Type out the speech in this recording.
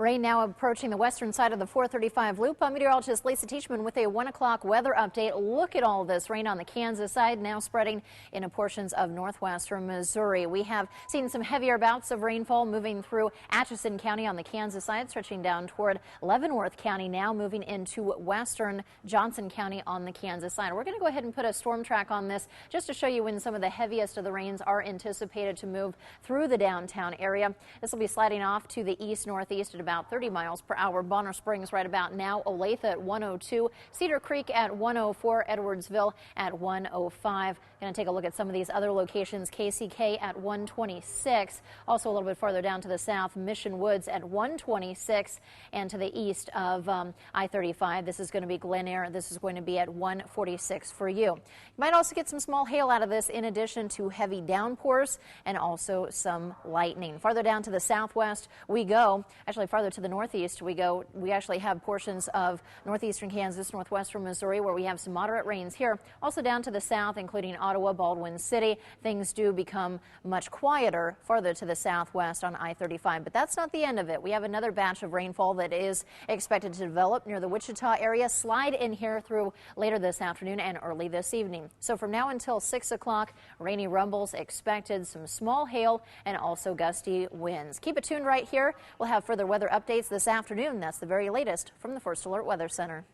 Rain now approaching the western side of the 435 loop. I'm meteorologist Lisa Teachman with a 1 o'clock weather update. Look at all this rain on the Kansas side, now spreading into portions of northwestern Missouri. We have seen some heavier bouts of rainfall moving through Atchison County on the Kansas side, stretching down toward Leavenworth County, now moving into western Johnson County on the Kansas side. We're going to go ahead and put a storm track on this just to show you when some of the heaviest of the rains are anticipated to move through the downtown area. This will be sliding off to the east-northeast at about 30 miles per hour. Bonner Springs right about now, Olathe at 102, Cedar Creek at 104, Edwardsville at 105. Going to take a look at some of these other locations. KCK at 126. Also a little bit farther down to the south, Mission Woods at 126, and to the east of I-35. This is going to be Glen Eyre. This is going to be at 146 for you. You might also get some small hail out of this in addition to heavy downpours and also some lightning. Farther down to the southwest we go. Actually, farther to the northeast we go. We actually have portions of northeastern Kansas, northwestern Missouri, where we have some moderate rains here. Also down to the south, including Ottawa, Baldwin City, things do become much quieter farther to the southwest on I-35. But that's not the end of it. We have another batch of rainfall that is expected to develop near the Wichita area, slide in here through later this afternoon and early this evening. So from now until 6 o'clock, rainy rumbles expected, some small hail, and also gusty winds. Keep it tuned right here. We'll have further weather updates this afternoon. That's the very latest from the First Alert Weather Center.